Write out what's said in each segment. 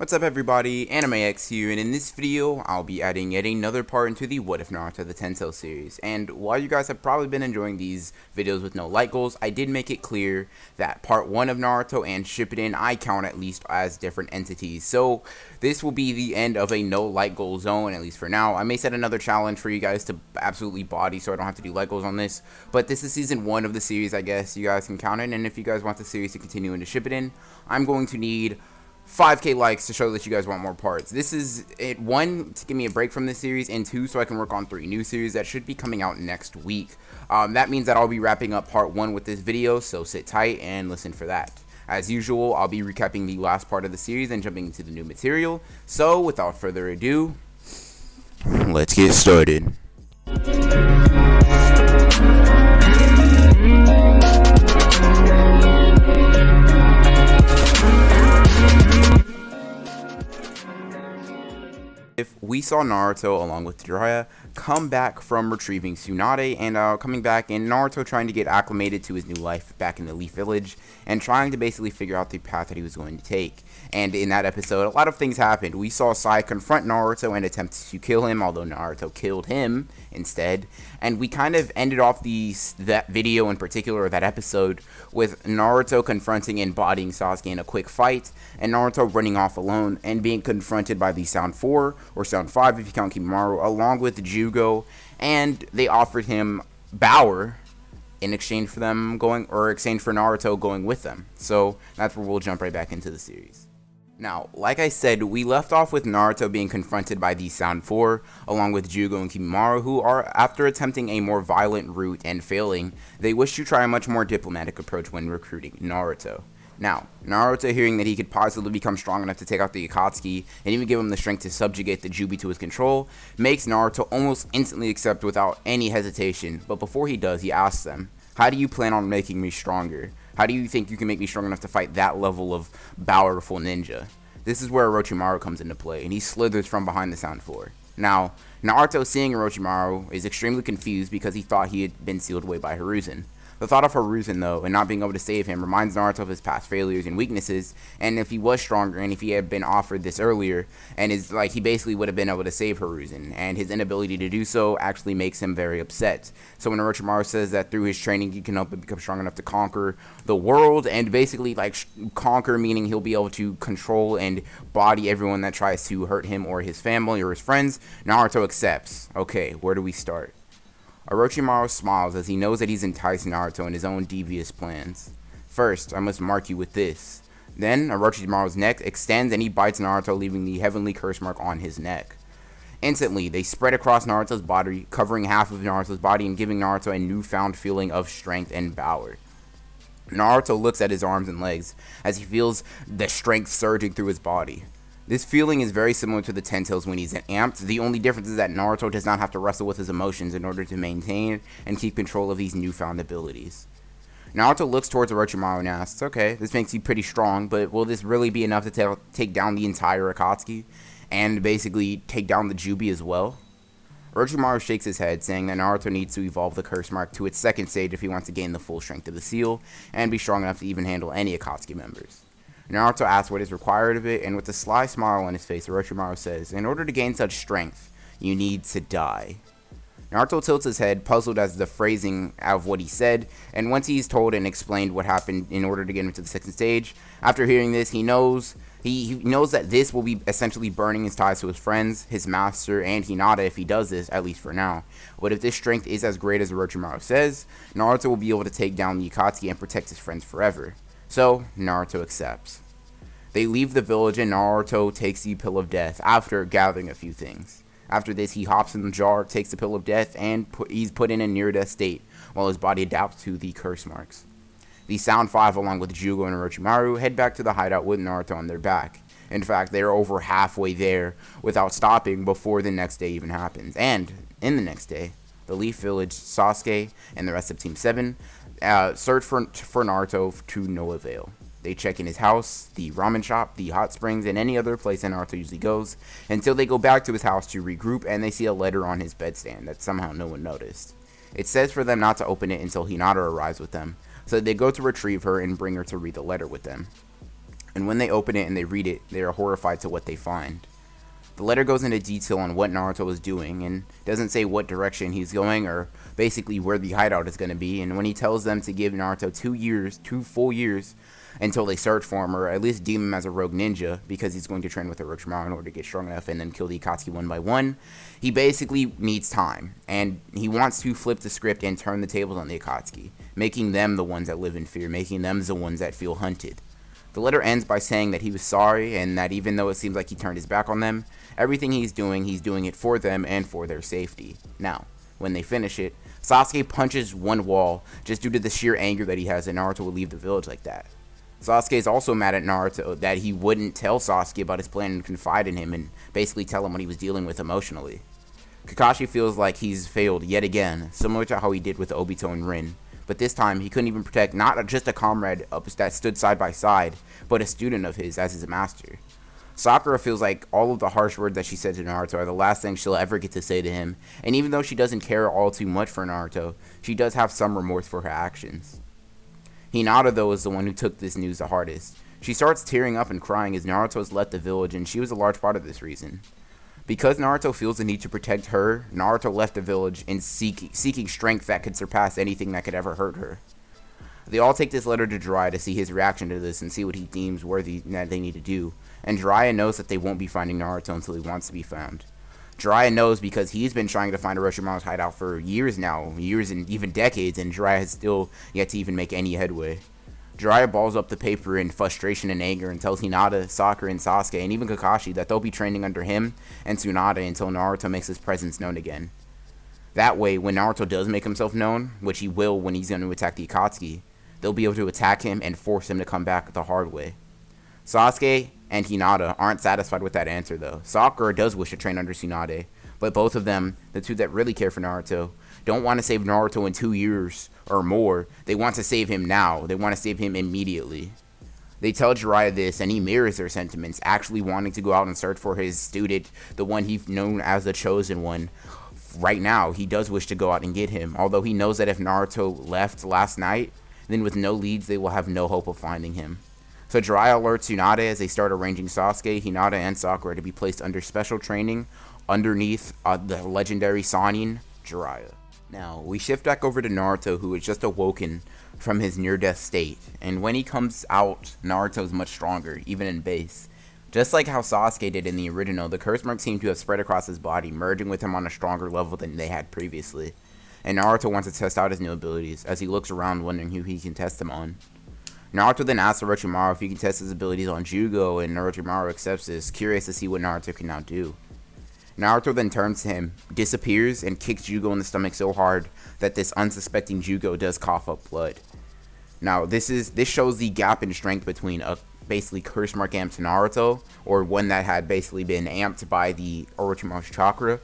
What's up everybody, AnimeX here, and in this video, I'll be adding yet another part into the What If Naruto the Tensei series. And while you guys have probably been enjoying these videos with no like goals, I did make it clear that part 1 of Naruto and Shippuden I count at least as different entities. So this will be the end of a no like goal zone, at least for now. I may set another challenge for you guys to absolutely body so I don't have to do like goals on this. But this is season 1 of the series, I guess you guys can count it. And if you guys want the series to continue into Shippuden, I'm going to need 5k likes to show that you guys want more parts. This is it, 1, to give me a break from this series, and 2, so I can work on 3 new series that should be coming out next week. That means that I'll be wrapping up part 1 with this video, so sit tight and listen for that. As usual, I'll be recapping the last part of the series and jumping into the new material. So without further ado, let's get started. If we saw Naruto along with Jiraiya come back from retrieving Tsunade and coming back, and Naruto trying to get acclimated to his new life back in the Leaf Village and trying to basically figure out the path that he was going to take. And in that episode, a lot of things happened. We saw Sai confront Naruto and attempt to kill him, although Naruto killed him instead. And we kind of ended off that video in particular, that episode, with Naruto confronting and bodying Sasuke in a quick fight, and Naruto running off alone and being confronted by the Sound 4, or Sound 5 if you count Orochimaru, along with Jugo, and they offered him Bauer in exchange for Naruto going with them. So that's where we'll jump right back into the series. Now, like I said, we left off with Naruto being confronted by the Sound 4, along with Jugo and Orochimaru, who are, after attempting a more violent route and failing, they wish to try a much more diplomatic approach when recruiting Naruto. Now, Naruto, hearing that he could possibly become strong enough to take out the Akatsuki, and even give him the strength to subjugate the Jubi to his control, makes Naruto almost instantly accept without any hesitation. But before he does, he asks them, "How do you plan on making me stronger? How do you think you can make me strong enough to fight that level of powerful ninja?" This is where Orochimaru comes into play, and he slithers from behind the Sound 4. Now, Naruto, seeing Orochimaru, is extremely confused because he thought he had been sealed away by Hiruzen. The thought of Hiruzen, though, and not being able to save him reminds Naruto of his past failures and weaknesses, and if he was stronger, and if he had been offered this earlier, and he basically would have been able to save Hiruzen, and his inability to do so actually makes him very upset. So when Orochimaru says that through his training he can help him become strong enough to conquer the world, and basically conquer meaning he'll be able to control and body everyone that tries to hurt him or his family or his friends, Naruto accepts. Okay, where do we start? Orochimaru smiles as he knows that he's enticed Naruto in his own devious plans. "First, I must mark you with this." Then, Orochimaru's neck extends and he bites Naruto, leaving the heavenly curse mark on his neck. Instantly, they spread across Naruto's body, covering half of Naruto's body and giving Naruto a newfound feeling of strength and power. Naruto looks at his arms and legs as he feels the strength surging through his body. This feeling is very similar to the Tensei's when he's amped. The only difference is that Naruto does not have to wrestle with his emotions in order to maintain and keep control of these newfound abilities. Naruto looks towards Orochimaru and asks, "Okay, this makes you pretty strong, but will this really be enough to take down the entire Akatsuki and basically take down the Jubi as well?" Orochimaru shakes his head, saying that Naruto needs to evolve the curse mark to its second stage if he wants to gain the full strength of the seal and be strong enough to even handle any Akatsuki members. Naruto asks what is required of it, and with a sly smile on his face, Orochimaru says, "In order to gain such strength, you need to die." Naruto tilts his head, puzzled as the phrasing of what he said, and once he's told and explained what happened in order to get him to the second stage, after hearing this, he knows that this will be essentially burning his ties to his friends, his master, and Hinata if he does this, at least for now. But if this strength is as great as Orochimaru says, Naruto will be able to take down the Akatsuki and protect his friends forever. So, Naruto accepts. They leave the village and Naruto takes the Pill of Death after gathering a few things. After this, he hops in the jar, takes the Pill of Death, and he's put in a near-death state while his body adapts to the curse marks. The Sound 5, along with Jugo and Orochimaru, head back to the hideout with Naruto on their back. In fact, they are over halfway there without stopping before the next day even happens. And, in the next day, the Leaf Village, Sasuke, and the rest of Team 7 search for Naruto to no avail. They check in his house, the ramen shop, the hot springs, and any other place that Naruto usually goes, until they go back to his house to regroup, and they see a letter on his bedstand that somehow no one noticed. It says for them not to open it until Hinata arrives with them, so they go to retrieve her and bring her to read the letter with them. and when they open it and they read it, they are horrified to what they find. The letter goes into detail on what Naruto is doing and doesn't say what direction he's going or basically where the hideout is going to be, and when he tells them to give Naruto 2 full years until they search for him or at least deem him as a rogue ninja because he's going to train with Orochimaru in order to get strong enough and then kill the Akatsuki one by one, he basically needs time, and he wants to flip the script and turn the tables on the Akatsuki, making them the ones that live in fear, making them the ones that feel hunted. The letter ends by saying that he was sorry and that even though it seems like he turned his back on them, everything he's doing it for them and for their safety. Now, when they finish it, Sasuke punches one wall just due to the sheer anger that he has that Naruto would leave the village like that. Sasuke is also mad at Naruto that he wouldn't tell Sasuke about his plan and confide in him and basically tell him what he was dealing with emotionally. Kakashi feels like he's failed yet again, similar to how he did with Obito and Rin. But this time, he couldn't even protect not just a comrade that stood side by side, but a student of his as his master. Sakura feels like all of the harsh words that she said to Naruto are the last thing she'll ever get to say to him, and even though she doesn't care all too much for Naruto, she does have some remorse for her actions. Hinata, though, is the one who took this news the hardest. She starts tearing up and crying as Naruto's left the village, and she was a large part of this reason. Because Naruto feels the need to protect her, Naruto left the village in seeking strength that could surpass anything that could ever hurt her. They all take this letter to Jiraiya to see his reaction to this and see what he deems worthy that they need to do, and Jiraiya knows that they won't be finding Naruto until he wants to be found. Jiraiya knows because he's been trying to find Orochimaru's hideout for years now, years and even decades, and Jiraiya has still yet to even make any headway. Jiraiya balls up the paper in frustration and anger and tells Hinata, Sakura, and Sasuke, and even Kakashi that they'll be training under him and Tsunade until Naruto makes his presence known again. That way, when Naruto does make himself known, which he will when he's going to attack the Akatsuki, they'll be able to attack him and force him to come back the hard way. Sasuke and Hinata aren't satisfied with that answer, though. Sakura does wish to train under Tsunade, but both of them, the two that really care for Naruto, don't want to save Naruto in 2 years or more. They want to save him now. They want to save him immediately. They tell Jiraiya this, and he mirrors their sentiments, actually wanting to go out and search for his student, the one he's known as the Chosen One. Right now, he does wish to go out and get him, although he knows that if Naruto left last night, then with no leads, they will have no hope of finding him. So Jiraiya alerts Tsunade as they start arranging Sasuke, Hinata, and Sakura to be placed under special training underneath the legendary Seinen, Jiraiya. Now, we shift back over to Naruto, who is just awoken from his near-death state, and when he comes out, Naruto's much stronger, even in base. Just like how Sasuke did in the original, the curse marks seem to have spread across his body, merging with him on a stronger level than they had previously. And Naruto wants to test out his new abilities, as he looks around wondering who he can test them on. Naruto then asks Orochimaru if he can test his abilities on Jugo, and Orochimaru accepts this, curious to see what Naruto can now do. Naruto then turns to him, disappears, and kicks Jugo in the stomach so hard that this unsuspecting Jugo does cough up blood. Now, this shows the gap in strength between a basically curse mark amped Naruto, or one that had basically been amped by the Orochimaru's chakra,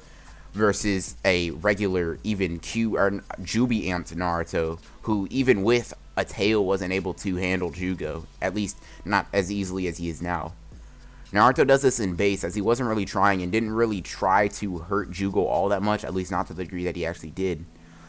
versus a regular, even Jubi amped Naruto, who even with a tail wasn't able to handle Jugo, at least not as easily as he is now. Naruto does this in base, as he wasn't really trying and didn't really try to hurt Jugo all that much, at least not to the degree that he actually did.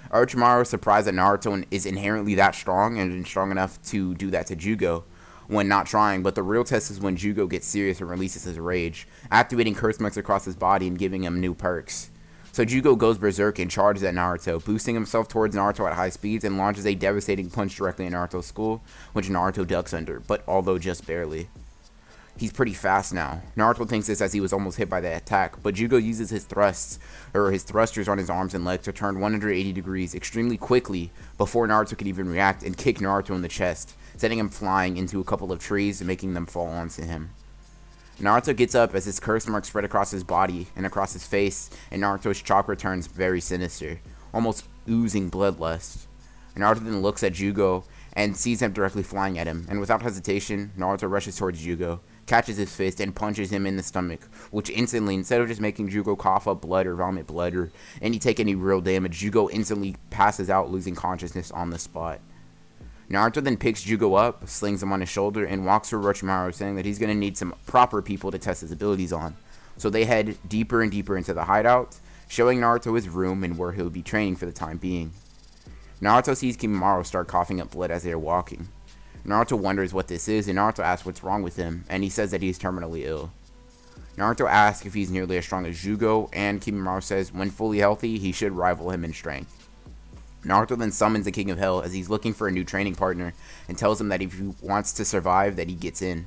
Orochimaru is surprised that Naruto is inherently that strong and strong enough to do that to Jugo when not trying, but the real test is when Jugo gets serious and releases his rage, activating curse marks across his body and giving him new perks. So Jugo goes berserk and charges at Naruto, boosting himself towards Naruto at high speeds and launches a devastating punch directly in Naruto's skull, which Naruto ducks under, but although just barely. He's pretty fast now. Naruto thinks this as he was almost hit by the attack, but Jugo uses his thrusters on his arms and legs to turn 180 degrees extremely quickly before Naruto can even react and kick Naruto in the chest, sending him flying into a couple of trees and making them fall onto him. Naruto gets up as his curse marks spread across his body and across his face, and Naruto's chakra turns very sinister, almost oozing bloodlust. Naruto then looks at Jugo and sees him directly flying at him, and without hesitation, Naruto rushes towards Jugo, catches his fist, and punches him in the stomach, which instantly, instead of just making Jugo cough up blood or vomit blood or take any real damage, Jugo instantly passes out, losing consciousness on the spot. Naruto then picks Jugo up, slings him on his shoulder, and walks through Orochimaru, saying that he's going to need some proper people to test his abilities on. So they head deeper and deeper into the hideout, showing Naruto his room and where he'll be training for the time being. Naruto sees Kimimaro start coughing up blood as they are walking. Naruto wonders what this is, and Naruto asks what's wrong with him, and he says that he's terminally ill. Naruto asks if he's nearly as strong as Jugo, and Kimimaro says when fully healthy, he should rival him in strength. Naruto then summons the King of Hell as he's looking for a new training partner, and tells him that if he wants to survive, that he gets in.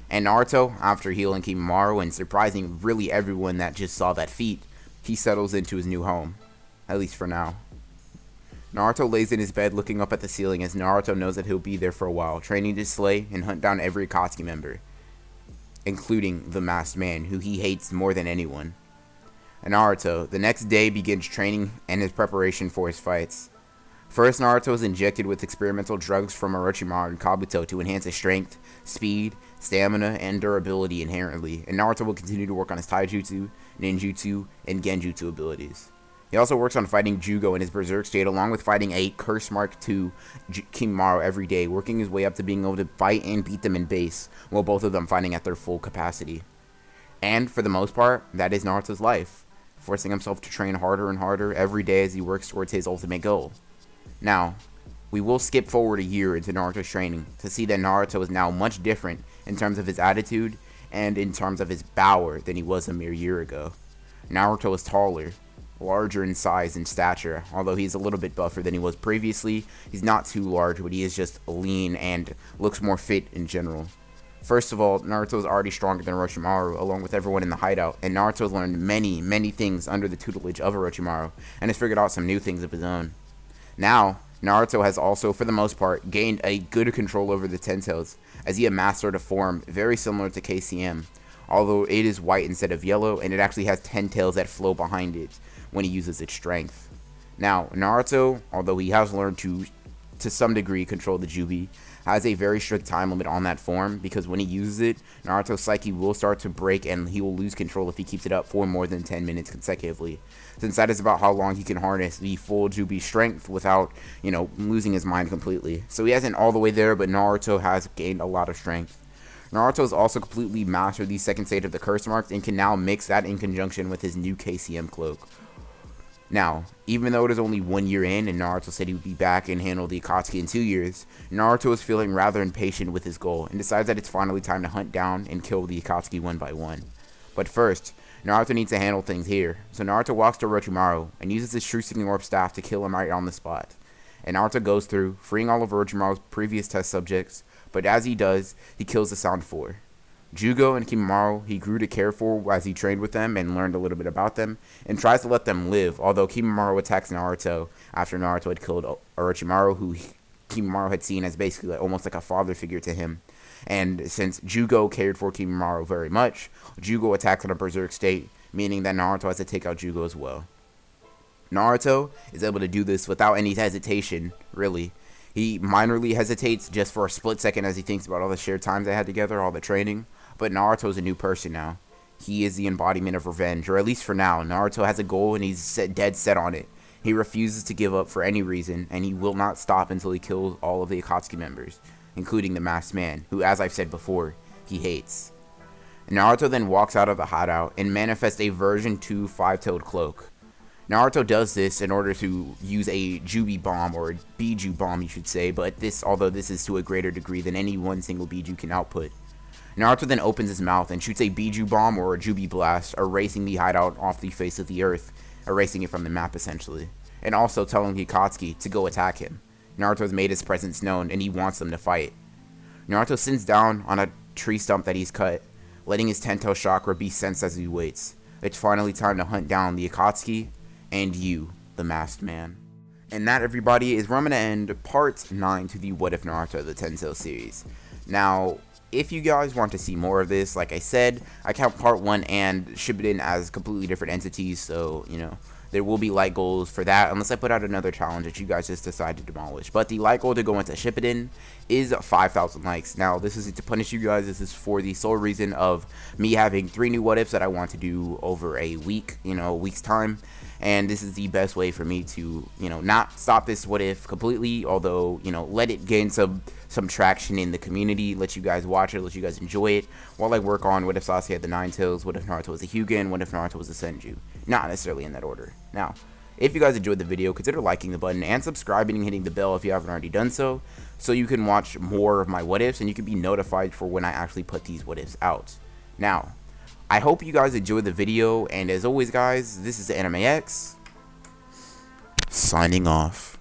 And Naruto, after healing Kimimaro and surprising really everyone that just saw that feat, he settles into his new home, at least for now. Naruto lays in his bed looking up at the ceiling as Naruto knows that he'll be there for a while, training to slay and hunt down every Akatsuki member, including the Masked Man, who he hates more than anyone. And Naruto, the next day, begins training and his preparation for his fights. First, Naruto is injected with experimental drugs from Orochimaru and Kabuto to enhance his strength, speed, stamina, and durability inherently, and Naruto will continue to work on his taijutsu, ninjutsu, and genjutsu abilities. He also works on fighting Jugo in his berserk state, along with fighting a Curse Mark II Kimimaro every day, working his way up to being able to fight and beat them in base, while both of them fighting at their full capacity. And, for the most part, that is Naruto's life, forcing himself to train harder and harder every day as he works towards his ultimate goal. Now, we will skip forward a year into Naruto's training to see that Naruto is now much different in terms of his attitude and in terms of his power than he was a mere year ago. Naruto is taller, larger in size and stature, although he's a little bit buffer than he was previously. He's not too large, but he is just lean and looks more fit in general. First of all, Naruto is already stronger than Orochimaru, along with everyone in the hideout, and Naruto has learned many things under the tutelage of Orochimaru, and has figured out some new things of his own. Now, Naruto has also, for the most part, gained a good control over the Ten Tails, as he mastered a form very similar to KCM, although it is white instead of yellow, and it actually has 10 tails that flow behind it when he uses its strength. Now, Naruto, although he has learned to some degree, control the Jubi, has a very strict time limit on that form, because when he uses it, Naruto's psyche will start to break and he will lose control if he keeps it up for more than 10 minutes consecutively, since that is about how long he can harness the full Jubi strength without, losing his mind completely. So he hasn't all the way there, but Naruto has gained a lot of strength. Naruto has also completely mastered the second stage of the curse marks and can now mix that in conjunction with his new KCM cloak. Now, even though it is only 1 year in and Naruto said he would be back and handle the Akatsuki in 2 years, Naruto is feeling rather impatient with his goal and decides that it's finally time to hunt down and kill the Akatsuki one by one. But first, Naruto needs to handle things here, so Naruto walks to Orochimaru and uses his True Seeking Orb staff to kill him right on the spot. And Naruto goes through, freeing all of Orochimaru's previous test subjects, but as he does, he kills the Sound 4. Jugo and Kimimaro he grew to care for as he trained with them and learned a little bit about them, and tries to let them live, although Kimimaro attacks Naruto after Naruto had killed Orochimaru, who Kimimaro had seen as basically almost like a father figure to him. And since Jugo cared for Kimimaro very much, Jugo attacks in a berserk state, meaning that Naruto has to take out Jugo as well. Naruto is able to do this without any hesitation, really. He minorly hesitates just for a split second as he thinks about all the shared times they had together, all the training. But Naruto is a new person now. He is the embodiment of revenge, or at least for now. Naruto has a goal and he's dead set on it. He refuses to give up for any reason, and he will not stop until he kills all of the Akatsuki members, including the Masked Man, who, as I've said before, he hates. Naruto then walks out of the hideout and manifests a version 2 five-tailed cloak. Naruto does this in order to use a Jubi bomb, or a Biju bomb you should say, but although this is to a greater degree than any one single Biju can output. Naruto then opens his mouth and shoots a Biju bomb or a Jubi blast, erasing the hideout off the face of the earth, erasing it from the map essentially, and also telling the Akatsuki to go attack him. Naruto has made his presence known and he wants them to fight. Naruto sits down on a tree stump that he's cut, letting his Tento chakra be sensed as he waits. It's finally time to hunt down the Akatsuki and you, the Masked Man. And that, everybody, is where I'm going to end part 9 to the What If Naruto the Tensei series. Now, if you guys want to see more of this, like I said, I count part 1 and Shippuden as completely different entities, so, there will be like goals for that, unless I put out another challenge that you guys just decide to demolish. But the like goal to go into Shippuden is 5,000 likes. Now, this isn't to punish you guys, this is for the sole reason of me having 3 new what ifs that I want to do over a week, a week's time. And this is the best way for me to, not stop this what if completely, although, let it gain some traction in the community, let you guys watch it, let you guys enjoy it, while I work on what if Sasuke had the 9 tails, what if Naruto was a Hyuga, what if Naruto was a Senju. Not necessarily in that order. Now, If you guys enjoyed the video, consider liking the button and subscribing and hitting the bell if you haven't already done so you can watch more of my what ifs and you can be notified for when I actually put these what ifs out. Now, I hope you guys enjoyed the video, and as always guys, this is Anime X, signing off.